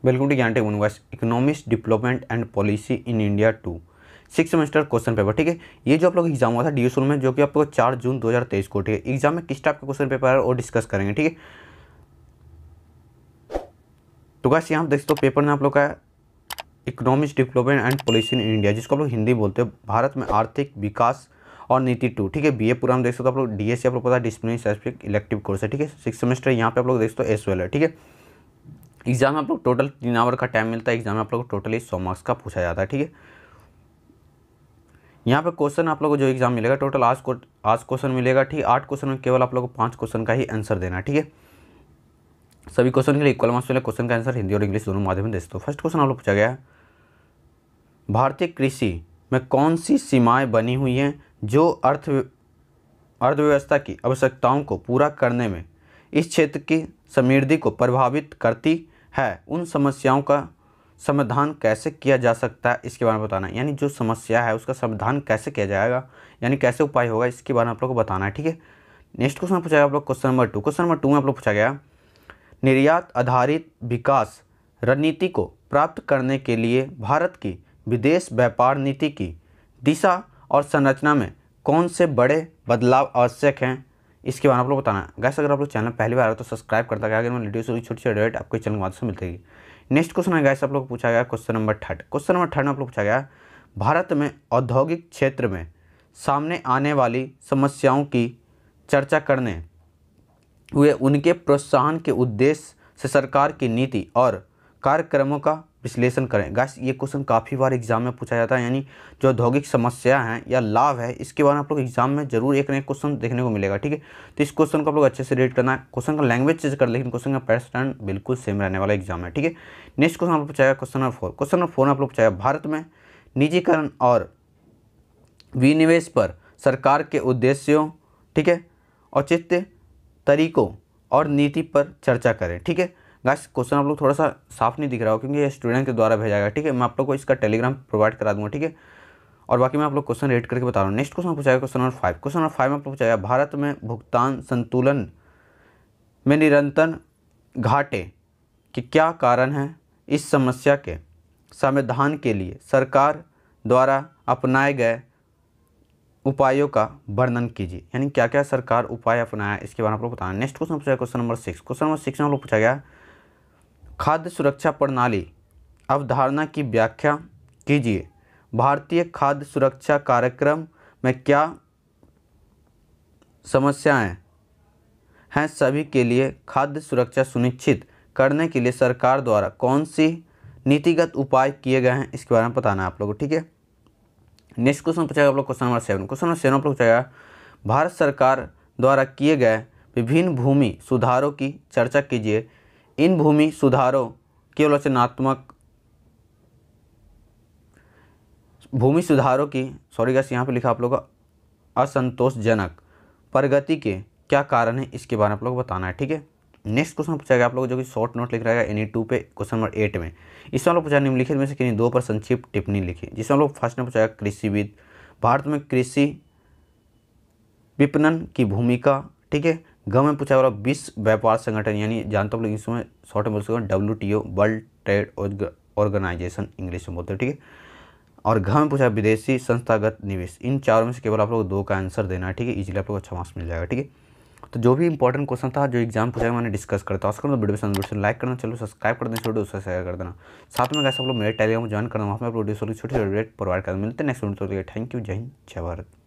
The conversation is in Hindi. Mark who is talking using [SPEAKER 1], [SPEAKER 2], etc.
[SPEAKER 1] Welcome to Gyan Tech Universe economics development and policy in India 2 6 semester question paper. ठीक है, ये जो आप लोग एग्जाम हुआ था डी में, जो कि आप लोग 4 जून 2023 को, ठीक है, एग्जाम में किस टाइप का क्वेश्चन पेपर है और डिस्कस करेंगे। ठीक है, तो गाइस यहाँ देख सकते हो पेपर में आप लोग का economics development and policy in India, जिसको आप लोग हिंदी बोलते हैं भारत में आर्थिक विकास और नीति 2। ठीक है, बीए पूरा हम देख सकते हो आप लोग डीएससी आप लोग पता है डिसिप्लिन स्पेसिफिक इलेक्टिव कोर्स है। ठीक है, 6 सेमेस्टर यहाँ पे आप लोग देख सकते हो एसवेल है। ठीक है, एग्जाम में आप लोग टोटल 3 आवर का टाइम मिलता है। एग्जाम में आप लोग को टोटली 100 मार्क्स का पूछा जाता है। ठीक है, यहाँ पे क्वेश्चन आप लोग को जो एग्जाम मिलेगा टोटल 8 क्वेश्चन मिलेगा। ठीक है, 8 क्वेश्चन में केवल आप लोग को 5 क्वेश्चन का ही आंसर देना है। ठीक है, सभी क्वेश्चन के लिए इक्वल मार्क्स मिले। क्वेश्चन का आंसर हिंदी और इंग्लिश दोनों माध्यम में दे सकते हो। फर्स्ट क्वेश्चन आप लोग पूछा गया है, भारतीय कृषि में कौन सी सीमाएं बनी हुई हैं जो अर्थव्यवस्था की आवश्यकताओं को पूरा करने में इस क्षेत्र की समृद्धि को प्रभावित करती है, उन समस्याओं का समाधान कैसे किया जा सकता है, इसके बारे में बताना है। यानी जो समस्या है उसका समाधान कैसे किया जाएगा, यानी कैसे उपाय होगा, इसके बारे में आप लोग को बताना है। ठीक है, नेक्स्ट क्वेश्चन पूछा गया आप लोग क्वेश्चन नंबर 2। क्वेश्चन नंबर 2 में आप लोग पूछा गया, निर्यात आधारित विकास रणनीति को प्राप्त करने के लिए भारत की विदेश व्यापार नीति की दिशा और संरचना में कौन से बड़े बदलाव आवश्यक हैं, इसके बारे में आप लोग बताना है। गैस अगर आप लोग चैनल पहली बार आ रहे हो तो सब्सक्राइब करता है, अगर मैं वीडियो से छोटी छोटी अपडेट आपको चैनल के माध्यम से मिलती है। नेक्स्ट क्वेश्चन है गैस आप लोग पूछा गया क्वेश्चन नंबर 3। क्वेश्चन नंबर 3 में आप लोग पूछा गया, भारत में औद्योगिक क्षेत्र में सामने आने वाली समस्याओं की चर्चा करने हुए उनके प्रोत्साहन के उद्देश्य से सरकार की नीति और कार्यक्रमों का विश्लेषण करें। गाइस ये क्वेश्चन काफ़ी बार एग्जाम में पूछा जाता है, यानी जो औद्योगिक समस्या हैं या लाभ है, इसके बारे में आप लोग एग्जाम में जरूर एक न एक क्वेश्चन देखने को मिलेगा। ठीक है, तो इस क्वेश्चन को आप लोग अच्छे से रीड करना है। क्वेश्चन का लैंग्वेज चेंज कर, लेकिन क्वेश्चन का पैटर्न बिल्कुल सेम रहने वाला एग्जाम है। ठीक है, नेक्स्ट क्वेश्चन आप लोग पूछाएगा क्वेश्चन नंबर 4। क्वेश्चन नंबर 4 में आप लोग पूछाएगा, भारत में निजीकरण और विनिवेश पर सरकार के उद्देश्यों, ठीक है, औचित्य, तरीकों और नीति पर चर्चा करें। ठीक है, गाइस क्वेश्चन आप लोग थोड़ा सा साफ नहीं दिख रहा हो क्योंकि ये स्टूडेंट के द्वारा भेजा गया। ठीक है, मैं आप लोग को इसका टेलीग्राम प्रोवाइड करा दूंगा। ठीक है, और बाकी मैं आप लोग क्वेश्चन रेड करके बता रहा हूँ। नेक्स्ट क्वेश्चन पूछा गया क्वेश्चन नंबर 5। क्वेश्चन नंबर 5 में आप लोग पूछा गया, भारत में भुगतान संतुलन में निरंतर घाटे के क्या कारण हैं, इस समस्या के समाधान के लिए सरकार द्वारा अपनाए गए उपायों का वर्णन कीजिए। यानी क्या क्या सरकार उपाय अपनाया, इसके बारे में आप लोग बताना। नेक्स्ट क्वेश्चन पूछा गया क्वेश्चन नंबर 6। क्वेश्चन नंबर 6 में आप लोग पूछा गया, खाद्य सुरक्षा प्रणाली अवधारणा की व्याख्या कीजिए। भारतीय खाद्य सुरक्षा कार्यक्रम में क्या समस्याएं हैं, सभी के लिए खाद्य सुरक्षा सुनिश्चित करने के लिए सरकार द्वारा कौन सी नीतिगत उपाय किए गए हैं, इसके बारे में बताना है आप लोगों को। ठीक है, नेक्स्ट क्वेश्चन पूछा आप लोग क्वेश्चन नंबर 7। क्वेश्चन नंबर 7 आप लोग पूछा, भारत सरकार द्वारा किए गए विभिन्न भूमि सुधारों की चर्चा कीजिए। इन भूमि सुधारों की आलोचनात्मक यहाँ पे लिखा आप लोगों का असंतोषजनक प्रगति के क्या कारण है, इसके बारे में आप लोग बताना है। ठीक है, नेक्स्ट क्वेश्चन पूछा गया आप लोग जो कि शॉर्ट नोट लिख रहा है एनी 2 पे क्वेश्चन नंबर 8 में। इसमें आप लोग पूछा निम्नलिखित में से किन्हीं 2 पर संक्षिप्त टिप्पणी लिखी, जिसमें हम लोग फर्स्ट ने पूछा कृषिविद, भारत में कृषि विपणन की भूमिका। ठीक है, ग में पूछा वाला विश्व व्यापार संगठन, यानी जानते हो लोग इसमें शॉर्ट में बोल सकते हैं WTO, world trade organisation English में बोलते हैं। ठीक है, और घ में पूछा विदेशी संस्थागत निवेश। इन चारों में से केवल आप लोग 2 का आंसर देना है। ठीक है, इजीली आप लोग अच्छा मार्क्स मिल जाएगा। ठीक है, तो जो भी इंपॉर्टेंट क्वेश्चन था जो एग्जाम पूछा मैंने डिस्कस करता हूँ, उसको वीडियो से लाइक करना, चलो सब्सक्राइब कर देना, वीडियो उससे शेयर कर देना। साथ में कैसे आप लोग मेरे टेलीग्राम ज्वाइन करना, वहाँ पर वीडियो छोटी छोटी प्रोवाइड कर मिलते हैं नेक्स्ट वीडियो। थैंक यू, जय हिंद, जय भारत।